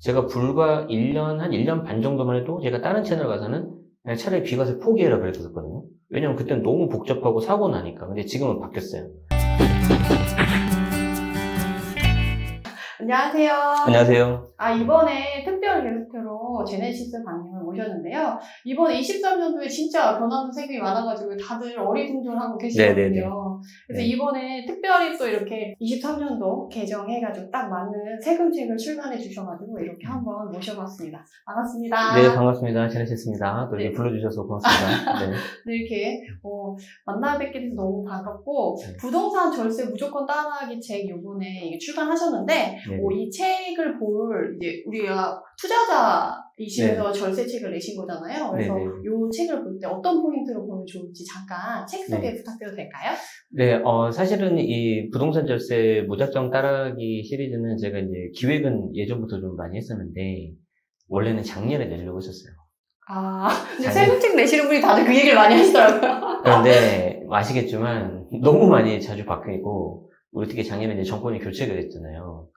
제가 불과 1년, 한 1년 반 정도만 해도 제가 다른 채널 가서는 그냥 차라리 비과세 포기해라 그랬었거든요. 왜냐면 그때는 너무 복잡하고 사고 나니까. 근데 지금은 바뀌었어요. 안녕하세요. 안녕하세요. 이번에 특별 게스트로 제네시스 박님을 모셨는데요. 이번에 23년도에 진짜 변하는 세금이 많아가지고 다들 어리둥절하고 계시거든요. 네네네. 그래서 네. 이번에 특별히 또 이렇게 23년도 개정해가지고 딱 맞는 세금책을 출간해 주셔가지고 이렇게 한번 모셔봤습니다. 반갑습니다. 네, 반갑습니다. 제네시스입니다. 또 이렇게 네. 불러주셔서 고맙습니다. 네. 네, 이렇게 만나 뵙게 돼서 너무 반갑고 네. 부동산 절세 무조건 따라하기 책 요번에 이게 출간하셨는데 네. 이 책을 볼 이제 우리가 투자자이시면서 절세 책을 내신 거잖아요. 그래서 네네. 이 책을 볼 때 어떤 포인트로 보면 좋을지 잠깐 책 소개 네. 부탁드려도 될까요? 네, 사실은 이 부동산 절세 무작정 따라하기 시리즈는 제가 이제 기획은 예전부터 좀 많이 했었는데, 원래는 작년에 내려고 했었어요. 근데 세금책 내시는 분이 다들 그 얘기를 많이 하시더라고요. 그런데 아시겠지만 너무 많이 자주 바뀌고, 우리 특히 작년에 이제 정권이 교체가 됐잖아요.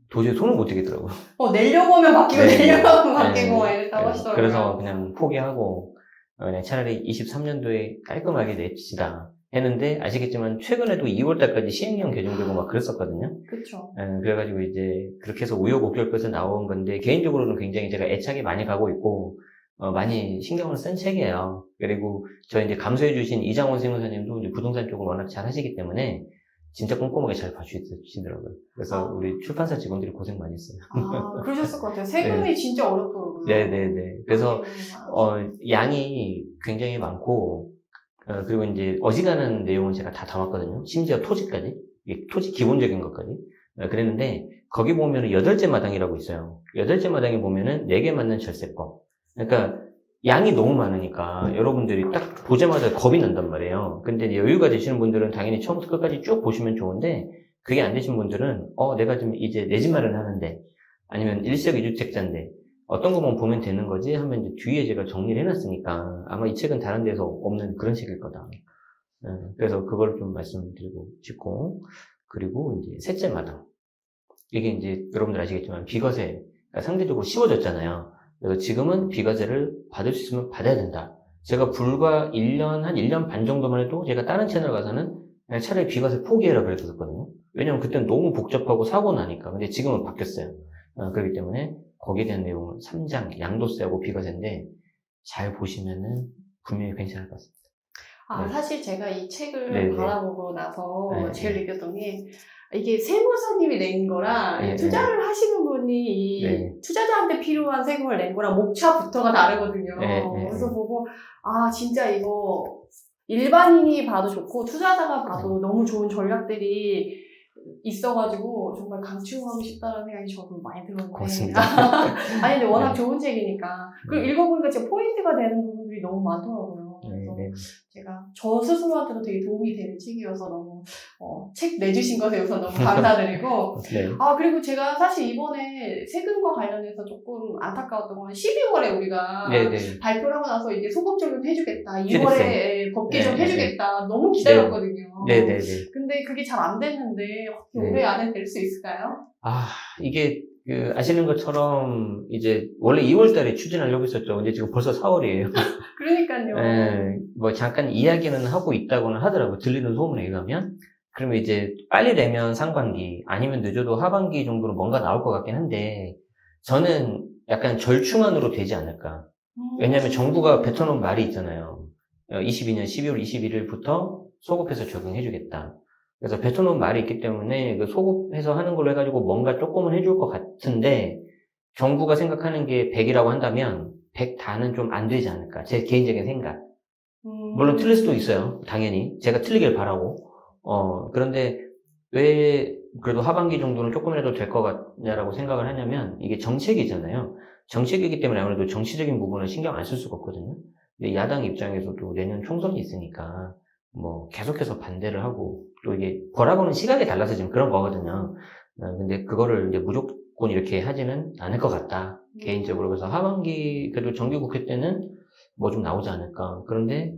도저히 손을 못 대겠더라고요. 내려고 하면 바뀌고 네. 내려고 하면 바뀌고 네. 막 이랬다고 하시더라고요. 그래서 그냥 포기하고 그냥 차라리 23년도에 깔끔하게 냅시다 했는데, 아시겠지만 최근에도 2월달까지 시행령 개정되고 막 그랬었거든요. 그렇죠. 그래가지고 이제 그렇게 해서 우여곡절 끝에 나온 건데, 개인적으로는 굉장히 제가 애착이 많이 가고 있고 많이 신경을 쓴 책이에요. 그리고 저희 이제 감수해주신 이장원 세무사님도 이제 부동산 쪽을 워낙 잘 하시기 때문에 진짜 꼼꼼하게 잘 봐주시더라고요. 그래서 우리 출판사 직원들이 고생 많이 했어요. 그러셨을 것 같아요. 세금이 진짜 어렵더라고요. 네네네. 그래서 양이 굉장히 많고, 그리고 이제 어지간한 내용은 제가 다 담았거든요. 심지어 토지까지, 토지 기본적인 것까지. 그랬는데 거기 보면은 8째 마당이라고 있어요. 8째 마당에 보면은 4개 맞는 절세법. 그러니까 양이 너무 많으니까 여러분들이 딱 보자마자 겁이 난단 말이에요. 근데 여유가 되시는 분들은 당연히 처음부터 끝까지 쭉 보시면 좋은데, 그게 안 되신 분들은 내가 지금 이제 내 집 마련하는데, 아니면 일석이주택자인데 어떤 것만 보면 되는 거지 하면 이제 뒤에 제가 정리를 해놨으니까 아마 이 책은 다른 데서 없는 그런 책일 거다. 그래서 그걸 좀 말씀드리고 싶고, 그리고 이제 셋째 마당. 이게 이제 여러분들 아시겠지만 비과세가 상대적으로 쉬워졌잖아요. 그래서 지금은 비과세를 받을 수 있으면 받아야 된다. 제가 불과 1년, 한 1년 반 정도만 해도 제가 다른 채널 가서는 그냥 차라리 비과세 포기해라 그랬었거든요. 왜냐면 그때는 너무 복잡하고 사고 나니까. 근데 지금은 바뀌었어요. 그렇기 때문에 거기에 대한 내용은 3장, 양도세하고 비과세인데 잘 보시면은 분명히 괜찮을 것 같습니다. 네. 사실 제가 이 책을 네네. 바라보고 나서 네. 제일 느꼈던 게, 이게 세무사님이 낸 거랑 네. 투자를 하시는 분이 네. 투자자한테 필요한 세금을 낸 거랑 목차부터가 다르거든요. 네. 그래서 보고 진짜 이거 일반인이 봐도 좋고 투자자가 봐도 너무 좋은 전략들이 있어가지고 정말 강추하고 싶다는 생각이 저도 많이 들었는데. 고맙습니다. 근데 워낙 네. 좋은 책이니까. 그리고 읽어보니까 진짜 포인트가 되는 부분들이 너무 많더라고요. 그래서 제가 저 스스로한테도 되게 도움이 되는 책이어서 너무 책 내주신 것에 우선 너무 감사드리고. 네. 그리고 제가 사실 이번에 세금과 관련해서 조금 안타까웠던 건 12월에 우리가 발표를 하고 나서 이제 소급 적용 해주겠다, 2월에 법 개정 해주겠다 너무 기다렸거든요. 네네네. 근데 그게 잘 안 됐는데 올해 안에 될 수 있을까요? 이게 아시는 것처럼 이제 원래 2월 달에 추진하려고 했었죠. 근데 지금 벌써 4월이에요. 그러니까요. 뭐 잠깐 이야기는 하고 있다고는 하더라고요. 들리는 소문에 의하면. 그러면 이제 빨리 내면 상반기, 아니면 늦어도 하반기 정도로 뭔가 나올 것 같긴 한데, 저는 약간 절충안으로 되지 않을까. 왜냐하면 정부가 뱉어놓은 말이 있잖아요. 22년 12월 21일부터 소급해서 적용해주겠다. 그래서 뱉어놓은 말이 있기 때문에 그 소급해서 하는 걸로 해가지고 뭔가 조금은 해줄 것 같은데, 정부가 생각하는 게 100이라고 한다면 100 다는 좀 안 되지 않을까. 제 개인적인 생각. 물론 틀릴 수도 있어요. 당연히. 제가 틀리길 바라고. 그런데 왜 그래도 하반기 정도는 조금이라도 될 것 같냐라고 생각을 하냐면, 이게 정책이잖아요. 정책이기 때문에 아무래도 정치적인 부분을 신경 안 쓸 수가 없거든요. 근데 야당 입장에서도 내년 총선이 있으니까 뭐 계속해서 반대를 하고, 또 이게 보라보는 시각이 달라서 지금 그런 거거든요. 근데 그거를 이제 무조건 이렇게 하지는 않을 것 같다, 개인적으로. 그래서 하반기 그래도 정기국회 때는 뭐 좀 나오지 않을까. 그런데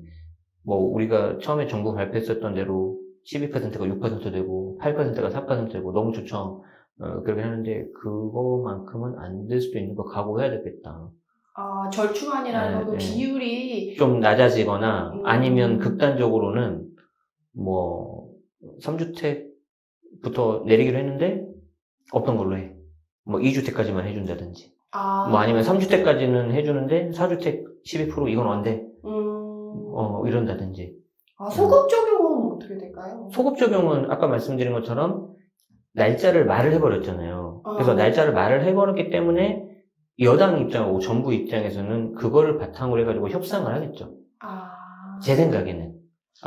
뭐 우리가 처음에 정부 발표했었던 대로 12%가 6% 되고 8%가 4% 되고 너무 좋죠. 그러긴 하는데, 그거만큼은 안 될 수도 있는 거 각오해야 되겠다. 아, 절충안이라는 건 비율이 좀 낮아지거나, 아니면 극단적으로는, 뭐, 3주택부터 내리기로 했는데, 없던 걸로 해. 뭐, 2주택까지만 해준다든지. 뭐, 아니면 3주택까지는 해주는데, 4주택 12% 이건 안 돼. 이런다든지. 아, 소급 적용은 어떻게 될까요? 소급 적용은 아까 말씀드린 것처럼, 날짜를 말을 해버렸잖아요. 그래서 날짜를 말을 해버렸기 때문에, 여당 입장하고 정부 입장에서는 그거를 바탕으로 해가지고 협상을 하겠죠. 제 생각에는.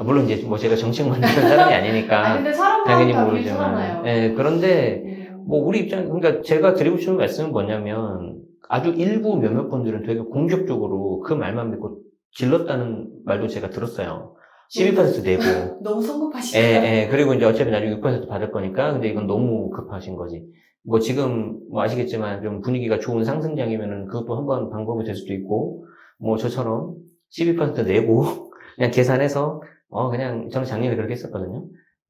물론 이제 뭐 제가 정책 만드는 사람이 아니니까. 근데 당연히 모르지만. 그런데 뭐 우리 입장, 그러니까 제가 드리고 싶은 말씀은 뭐냐면 아주 일부 몇몇 분들은 되게 공격적으로 그 말만 믿고 질렀다는 말도 제가 들었어요. 12% 내고. 너무 성급하시네요. 그리고 이제 어차피 나중에 6% 받을 거니까. 근데 이건 너무 급하신 거지. 뭐 지금 뭐 아시겠지만 좀 분위기가 좋은 상승장이면은 그것도 한번 방법이 될 수도 있고, 뭐 저처럼 12% 내고 그냥 계산해서 그냥 저는 작년에 그렇게 했었거든요.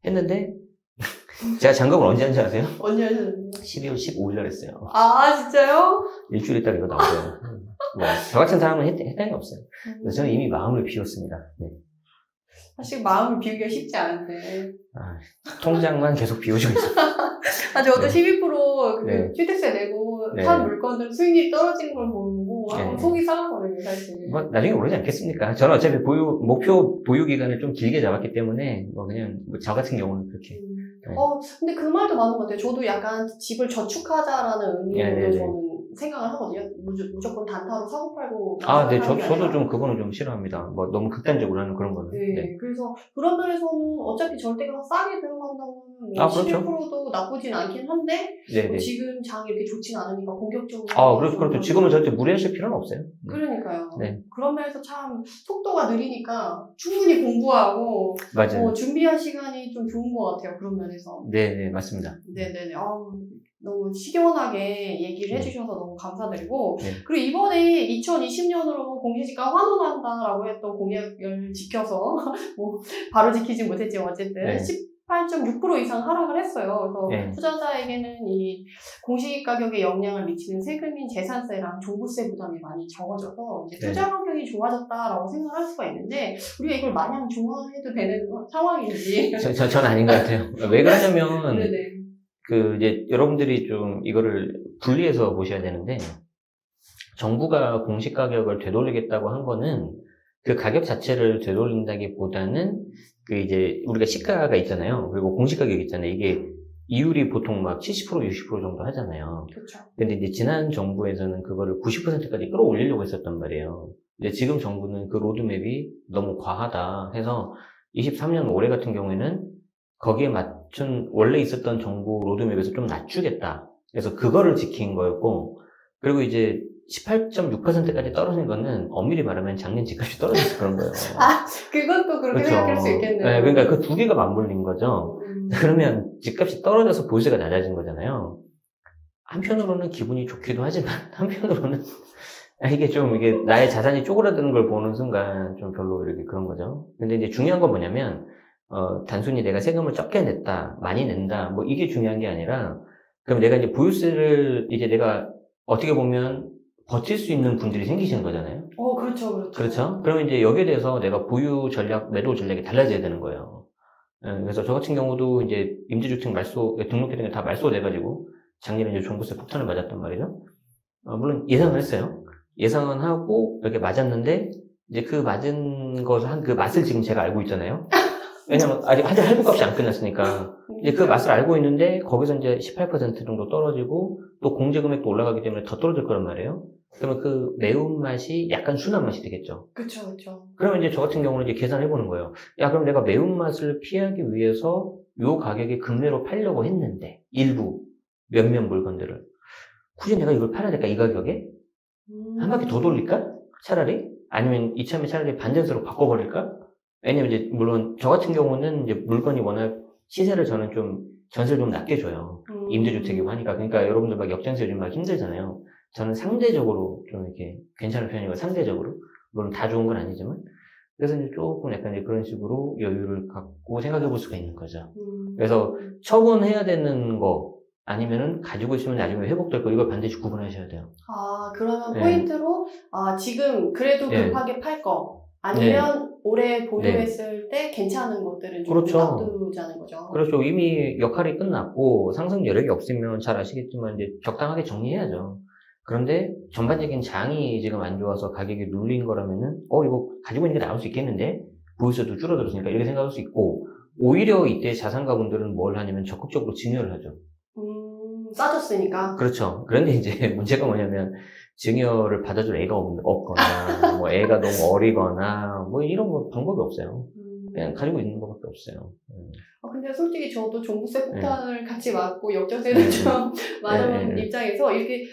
했는데 제가 잔금을 언제 한지 아세요? 언제 하셨는데? 12월 15일날 했어요. 아, 진짜요? 일주일 있다가 이거 나오고요. 뭐, 저 같은 사람은 해당이 없어요. 그래서 저는 이미 마음을 비웠습니다. 네. 사실 마음을 비우기가 쉽지 않은데. 통장만 계속 비워주고 있어요. 저도 12% 취득세 내고 산 물건들 수익률이 떨어지는 걸 보고 속이 상하거든요, 사실. 뭐 나중에 오르지 않겠습니까? 저는 어차피 목표 보유 기간을 좀 길게 잡았기 때문에 뭐 그냥 저 같은 경우는 그렇게. 근데 그 말도 맞는 것 같아요. 저도 약간 집을 저축하자라는 의미로 저는 생각을 하거든요. 무조건 단타로 사고 팔고. 네, 저도 좀 그거는 좀 싫어합니다. 뭐 너무 극단적으로 하는 그런 거는. 네. 그래서 그런 면에서는 어차피 절대가 싸게 들어간다면 그렇죠. 11%도 나쁘진 않긴 한데 지금 장이 이렇게 좋진 않으니까 공격적으로. 그렇죠. 지금은 절대 무리하실 필요는 없어요. 그러니까요. 그런 면에서 참 속도가 느리니까 충분히 공부하고 준비할 시간이 좀 좋은 것 같아요. 그런 면에서. 네, 맞습니다. 네네네. 너무 시원하게 얘기를 해주셔서 너무 감사드리고 그리고 이번에 2020년으로 공시지가 환원한다라고 했던 공약을 지켜서 뭐 바로 지키진 못했지만 어쨌든 18.6% 이상 하락을 했어요. 그래서 투자자에게는 이 공시 가격에 영향을 미치는 세금인 재산세랑 종부세 부담이 많이 적어져서 이제 투자 환경이 좋아졌다라고 생각할 수가 있는데 우리가 이걸 마냥 좋아해도 되는 상황인지 저는 아닌 것 같아요. 왜 그러냐면 이제 여러분들이 좀 이거를 분리해서 보셔야 되는데 정부가 공시 가격을 되돌리겠다고 한 거는 그 가격 자체를 되돌린다기보다는 이제 우리가 시가가 있잖아요. 그리고 공시 가격이 있잖아요. 이게 이율이 보통 막 70%, 60% 정도 하잖아요. 그렇죠. 근데 이제 지난 정부에서는 그거를 90%까지 끌어올리려고 했었단 말이에요. 근데 지금 정부는 그 로드맵이 너무 과하다 해서 23년 올해 같은 경우에는 거기에 맞춘 원래 있었던 정부 로드맵에서 좀 낮추겠다. 그래서 그거를 지킨 거였고, 그리고 이제 18.6%까지 떨어진 거는 엄밀히 말하면 작년 집값이 떨어져서 그런 거예요. 그건 또 그렇게 생각할 수 있겠네요. 그러니까 그 두 개가 맞물린 거죠. 그러면 집값이 떨어져서 보유세가 낮아진 거잖아요. 한편으로는 기분이 좋기도 하지만 한편으로는 이게 나의 자산이 쪼그라드는 걸 보는 순간 좀 별로 이렇게 그런 거죠. 근데 이제 중요한 건 뭐냐면 단순히 내가 세금을 적게 냈다, 많이 낸다, 뭐 이게 중요한 게 아니라, 그럼 내가 이제 보유세를 이제 내가 어떻게 보면 버틸 수 있는 분들이 생기시는 거잖아요. 그렇죠. 그러면 이제 여기에 대해서 내가 보유 전략, 매도 전략이 달라져야 되는 거예요. 그래서 저 같은 경우도 이제 임대주택 등록했던 게 다 말소돼가지고 작년에 이제 종부세 폭탄을 맞았단 말이죠. 물론 예상을 했어요. 예상은 하고 이렇게 맞았는데 이제 그 맞은 것을 그 맛을 지금 제가 알고 있잖아요. 왜냐면 아직 할부값이 안 끝났으니까 이제 그 맛을 알고 있는데 거기서 이제 18% 정도 떨어지고 또 공제금액도 올라가기 때문에 더 떨어질 거란 말이에요. 그러면 그 매운맛이 약간 순한 맛이 되겠죠. 그렇죠. 그러면 이제 저 같은 경우는 이제 계산해 보는 거예요. 그럼 내가 매운맛을 피하기 위해서 요 가격에 급매로 팔려고 했는데 일부 몇몇 물건들을 굳이 내가 이걸 팔아야 될까 이 가격에? 한 바퀴 더 돌릴까? 차라리? 아니면 이참에 차라리 반전세로 바꿔버릴까? 왜냐면 이제 물론 저 같은 경우는 이제 물건이 워낙 시세를 저는 좀 전세를 좀 낮게 줘요. 임대주택이고 하니까. 그러니까 여러분들 막 역전세 요즘 막 힘들잖아요. 저는 상대적으로 좀 이렇게 괜찮은 편이고 상대적으로 물론 다 좋은 건 아니지만 그래서 이제 조금 약간 이제 그런 식으로 여유를 갖고 생각해 볼 수가 있는 거죠. 그래서 처분해야 되는 거 아니면은 가지고 있으면 나중에 회복될 거, 이걸 반드시 구분하셔야 돼요. 그러면 네. 포인트로, 지금 그래도 네. 급하게 팔 거, 아니면 오래 보유했을 때 괜찮은 것들은 좀 그렇죠. 놔두자는 거죠. 그렇죠. 이미 역할이 끝났고 상승 여력이 없으면 잘 아시겠지만 이제 적당하게 정리해야죠. 그런데 전반적인 장이 지금 안 좋아서 가격이 눌린 거라면은 이거 가지고 있는 게 나올 수 있겠는데 보유세도 줄어들었으니까 이렇게 생각할 수 있고, 오히려 이때 자산가분들은 뭘 하냐면 적극적으로 증여를 하죠. 싸졌으니까. 그렇죠. 그런데 이제 문제가 뭐냐면 증여를 받아줄 애가 없거나 뭐 애가 너무 어리거나 뭐 이런 거 방법이 없어요. 그냥 가지고 있는 것밖에 없어요. 근데 솔직히 저도 종부세 폭탄을 같이 맞고 역전세를 좀 맞은 입장에서 이렇게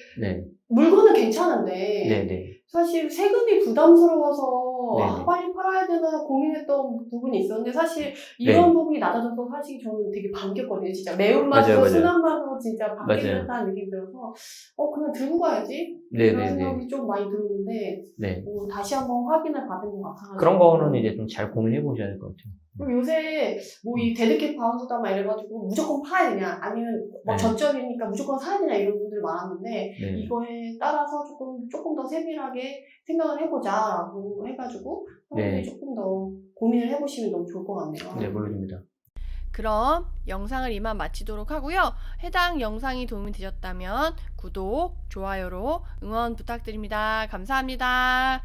물건은 괜찮은데 사실 세금이 부담스러워서 빨리 팔아야 되나 고민했던 부분이 있었는데, 사실 이런 부분이 낮아져서 사실 저는 되게 반겼거든요. 진짜 매운맛으로 순한 맛으로 진짜 바뀌는 느낌이 들어서 그냥 들고 가야지 이런 생각이 좀 많이 들었는데 다시 한번 확인을 받은 것 같아요. 그런 거는 이제 좀 잘 고민해 보셔야 될 것 같아요. 그리고 요새 뭐 이 데드캣 바운스다 막 이래가지고 무조건 파야 되냐, 아니면 뭐 저점이니까 무조건 사야 되냐, 이런 분들 많았는데 이거에 따라서 조금 더 세밀하게 생각을 해보자라고 해가지고 조금 더 고민을 해보시면 너무 좋을 것 같네요. 네, 물론입니다. 그럼 영상을 이만 마치도록 하고요. 해당 영상이 도움이 되셨다면 구독, 좋아요로 응원 부탁드립니다. 감사합니다.